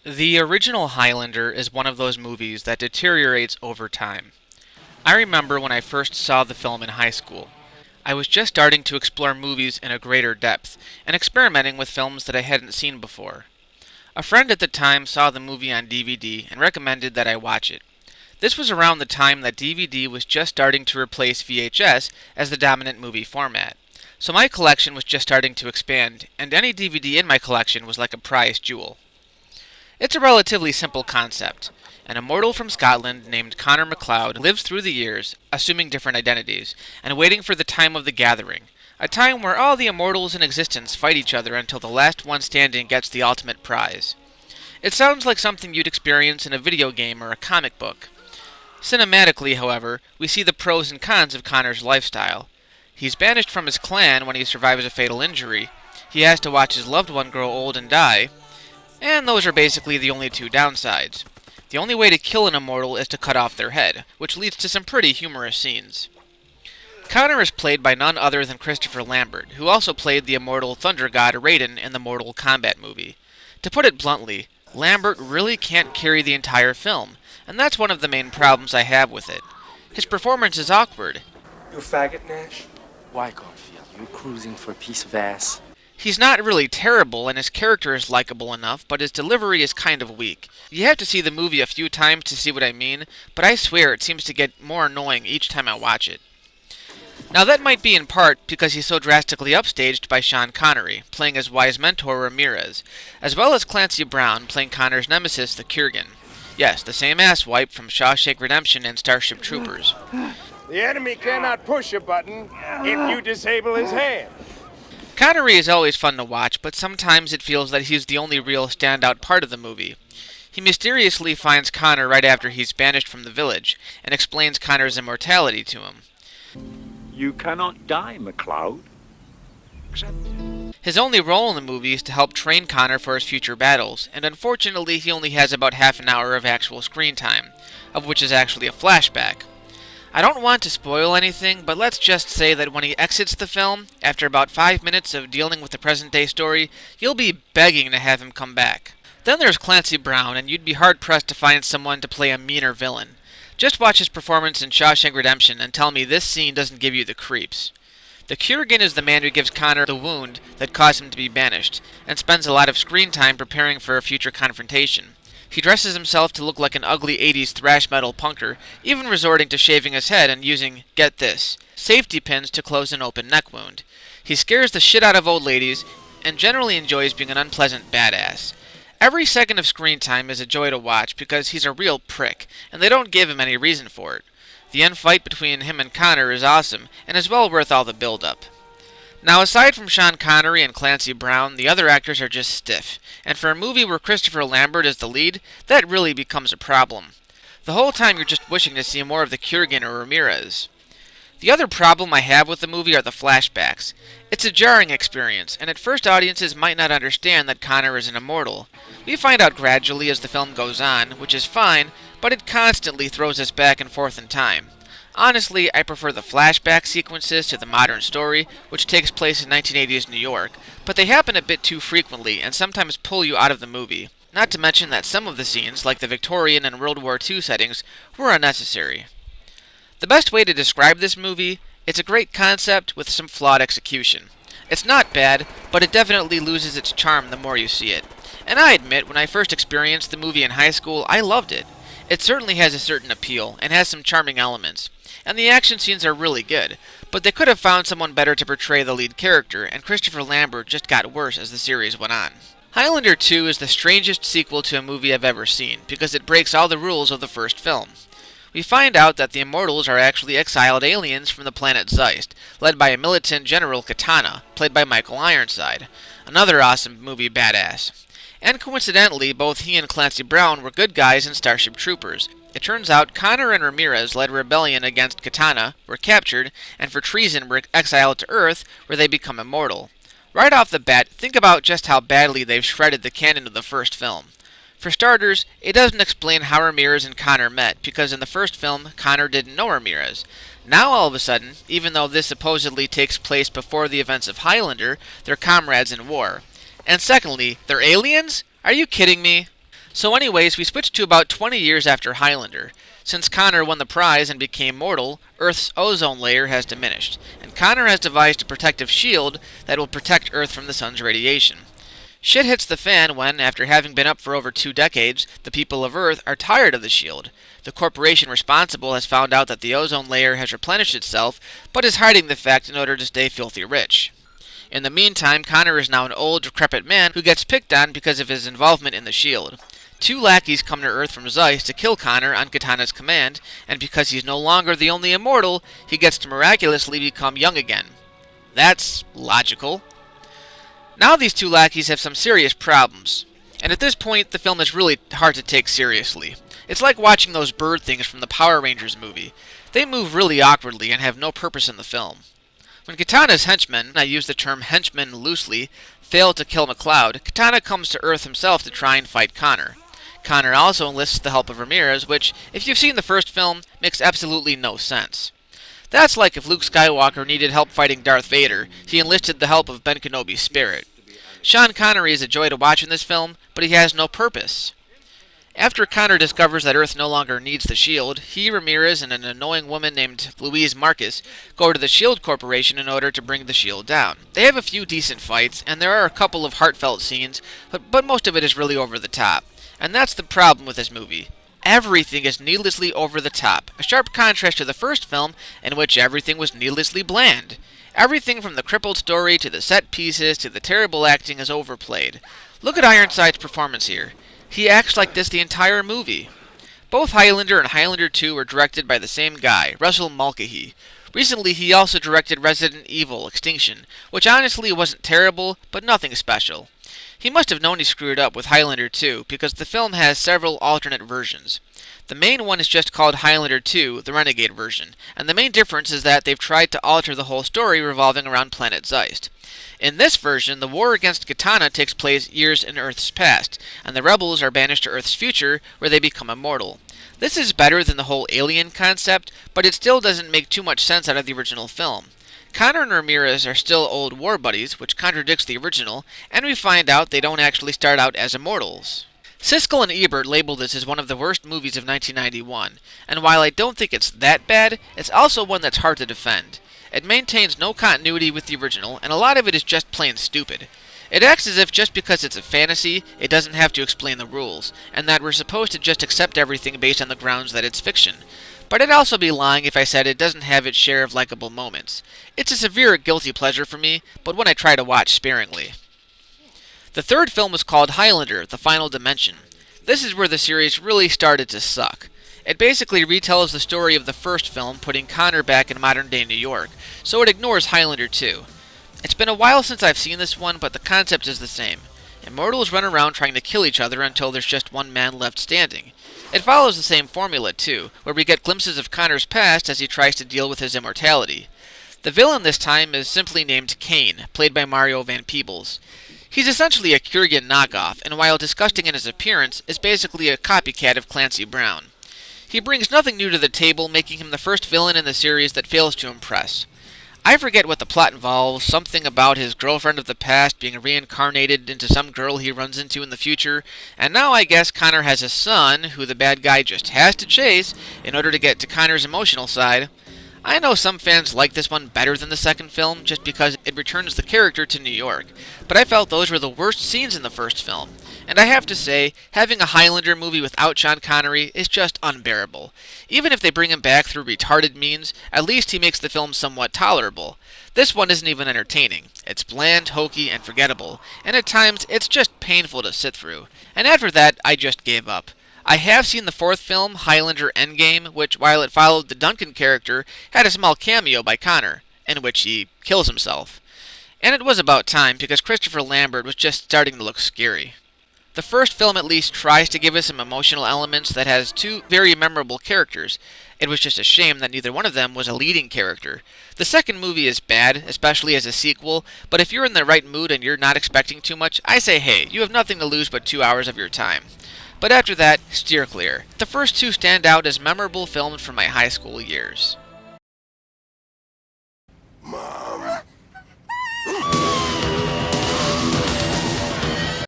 The original Highlander is one of those movies that deteriorates over time. I remember when I first saw the film in high school. I was just starting to explore movies in a greater depth and experimenting with films that I hadn't seen before. A friend at the time saw the movie on DVD and recommended that I watch it. This was around the time that DVD was just starting to replace VHS as the dominant movie format. So my collection was just starting to expand, and any DVD in my collection was like a prized jewel. It's a relatively simple concept. An immortal from Scotland named Connor MacLeod lives through the years, assuming different identities, and waiting for the time of the gathering, a time where all the immortals in existence fight each other until the last one standing gets the ultimate prize. It sounds like something you'd experience in a video game or a comic book. Cinematically, however, we see the pros and cons of Connor's lifestyle. He's banished from his clan when he survives a fatal injury. He has to watch his loved one grow old and die. And those are basically the only two downsides. The only way to kill an immortal is to cut off their head, which leads to some pretty humorous scenes. Connor is played by none other than Christopher Lambert, who also played the immortal thunder god Raiden in the Mortal Kombat movie. To put it bluntly, Lambert really can't carry the entire film, and that's one of the main problems I have with it. His performance is awkward. You a faggot, Nash? Why, Garfield? You cruising for a piece of ass? He's not really terrible, and his character is likable enough, but his delivery is kind of weak. You have to see the movie a few times to see what I mean, but I swear it seems to get more annoying each time I watch it. Now that might be in part because he's so drastically upstaged by Sean Connery, playing his wise mentor Ramirez, as well as Clancy Brown playing Connor's nemesis the Kurgan. Yes, the same asswipe from Shawshank Redemption and Starship Troopers. The enemy cannot push a button if you disable his hand. Connery is always fun to watch, but sometimes it feels that he's the only real standout part of the movie. He mysteriously finds Connor right after he's banished from the village, and explains Connor's immortality to him. You cannot die, MacLeod. His only role in the movie is to help train Connor for his future battles, and unfortunately he only has about half an hour of actual screen time, of which is actually a flashback. I don't want to spoil anything, but let's just say that when he exits the film, after about 5 minutes of dealing with the present-day story, you'll be begging to have him come back. Then there's Clancy Brown, and you'd be hard-pressed to find someone to play a meaner villain. Just watch his performance in Shawshank Redemption and tell me this scene doesn't give you the creeps. The Kurgan is the man who gives Connor the wound that caused him to be banished, and spends a lot of screen time preparing for a future confrontation. He dresses himself to look like an ugly 80s thrash metal punker, even resorting to shaving his head and using, get this, safety pins to close an open neck wound. He scares the shit out of old ladies, and generally enjoys being an unpleasant badass. Every second of screen time is a joy to watch because he's a real prick, and they don't give him any reason for it. The end fight between him and Connor is awesome, and is well worth all the build-up. Now, aside from Sean Connery and Clancy Brown, the other actors are just stiff, and for a movie where Christopher Lambert is the lead, that really becomes a problem. The whole time you're just wishing to see more of the Kurgan or Ramirez. The other problem I have with the movie are the flashbacks. It's a jarring experience, and at first audiences might not understand that Connor is an immortal. We find out gradually as the film goes on, which is fine, but it constantly throws us back and forth in time. Honestly, I prefer the flashback sequences to the modern story, which takes place in 1980s New York, but they happen a bit too frequently and sometimes pull you out of the movie. Not to mention that some of the scenes, like the Victorian and World War II settings, were unnecessary. The best way to describe this movie, it's a great concept with some flawed execution. It's not bad, but it definitely loses its charm the more you see it. And I admit, when I first experienced the movie in high school, I loved it. It certainly has a certain appeal, and has some charming elements. And the action scenes are really good, but they could have found someone better to portray the lead character, and Christopher Lambert just got worse as the series went on. Highlander 2 is the strangest sequel to a movie I've ever seen, because it breaks all the rules of the first film. We find out that the Immortals are actually exiled aliens from the planet Zeist, led by a militant General Katana, played by Michael Ironside, another awesome movie badass. And coincidentally, both he and Clancy Brown were good guys in Starship Troopers. It turns out Connor and Ramirez led a rebellion against Katana, were captured, and for treason were exiled to Earth, where they become immortal. Right off the bat, think about just how badly they've shredded the canon of the first film. For starters, it doesn't explain how Ramirez and Connor met, because in the first film, Connor didn't know Ramirez. Now all of a sudden, even though this supposedly takes place before the events of Highlander, they're comrades in war. And secondly, they're aliens? Are you kidding me? So anyways, we switched to about 20 years after Highlander. Since Connor won the prize and became mortal, Earth's ozone layer has diminished, and Connor has devised a protective shield that will protect Earth from the sun's radiation. Shit hits the fan when, after having been up for over 2 decades, the people of Earth are tired of the shield. The corporation responsible has found out that the ozone layer has replenished itself, but is hiding the fact in order to stay filthy rich. In the meantime, Connor is now an old, decrepit man who gets picked on because of his involvement in the shield. 2 lackeys come to Earth from Zeiss to kill Connor on Katana's command, and because he's no longer the only immortal, he gets to miraculously become young again. That's logical. Now these 2 lackeys have some serious problems, and at this point the film is really hard to take seriously. It's like watching those bird things from the Power Rangers movie. They move really awkwardly and have no purpose in the film. When Katana's henchmen, I use the term henchmen loosely, fail to kill MacLeod, Katana comes to Earth himself to try and fight Connor. Connor also enlists the help of Ramirez, which, if you've seen the first film, makes absolutely no sense. That's like if Luke Skywalker needed help fighting Darth Vader, he enlisted the help of Ben Kenobi's spirit. Sean Connery is a joy to watch in this film, but he has no purpose. After Connor discovers that Earth no longer needs the shield, he, Ramirez, and an annoying woman named Louise Marcus go to the SHIELD Corporation in order to bring the shield down. They have a few decent fights, and there are a couple of heartfelt scenes, but most of it is really over the top. And that's the problem with this movie. Everything is needlessly over the top, a sharp contrast to the first film, in which everything was needlessly bland. Everything from the crippled story to the set pieces to the terrible acting is overplayed. Look at Ironside's performance here. He acts like this the entire movie. Both Highlander and Highlander 2 were directed by the same guy, Russell Mulcahy. Recently, he also directed Resident Evil Extinction, which honestly wasn't terrible, but nothing special. He must have known he screwed up with Highlander 2, because the film has several alternate versions. The main one is just called Highlander 2, the Renegade version, and the main difference is that they've tried to alter the whole story revolving around Planet Zeist. In this version, the war against Katana takes place years in Earth's past, and the rebels are banished to Earth's future, where they become immortal. This is better than the whole alien concept, but it still doesn't make too much sense out of the original film. Connor and Ramirez are still old war buddies, which contradicts the original, and we find out they don't actually start out as immortals. Siskel and Ebert labeled this as one of the worst movies of 1991, and while I don't think it's that bad, it's also one that's hard to defend. It maintains no continuity with the original, and a lot of it is just plain stupid. It acts as if just because it's a fantasy, it doesn't have to explain the rules, and that we're supposed to just accept everything based on the grounds that it's fiction. But I'd also be lying if I said it doesn't have its share of likable moments. It's a severe guilty pleasure for me, but one I try to watch sparingly. The third film was called Highlander, The Final Dimension. This is where the series really started to suck. It basically retells the story of the first film, putting Connor back in modern-day New York, so it ignores Highlander 2. It's been a while since I've seen this one, but the concept is the same. Immortals run around trying to kill each other until there's just one man left standing. It follows the same formula, too, where we get glimpses of Connor's past as he tries to deal with his immortality. The villain this time is simply named Kane, played by Mario Van Peebles. He's essentially a Kurgan knockoff, and while disgusting in his appearance, is basically a copycat of Clancy Brown. He brings nothing new to the table, making him the first villain in the series that fails to impress. I forget what the plot involves, something about his girlfriend of the past being reincarnated into some girl he runs into in the future, and now I guess Connor has a son who the bad guy just has to chase in order to get to Connor's emotional side. I know some fans like this one better than the second film just because it returns the character to New York, but I felt those were the worst scenes in the first film. And I have to say, having a Highlander movie without Sean Connery is just unbearable. Even if they bring him back through retarded means, at least he makes the film somewhat tolerable. This one isn't even entertaining. It's bland, hokey, and forgettable, and at times it's just painful to sit through. And after that, I just gave up. I have seen the fourth film, Highlander Endgame, which, while it followed the Duncan character, had a small cameo by Connor, in which he kills himself. And it was about time, because Christopher Lambert was just starting to look scary. The first film at least tries to give us some emotional elements that has 2 very memorable characters. It was just a shame that neither one of them was a leading character. The second movie is bad, especially as a sequel, but if you're in the right mood and you're not expecting too much, I say hey, you have nothing to lose but 2 hours of your time. But after that, steer clear. The first 2 stand out as memorable films from my high school years.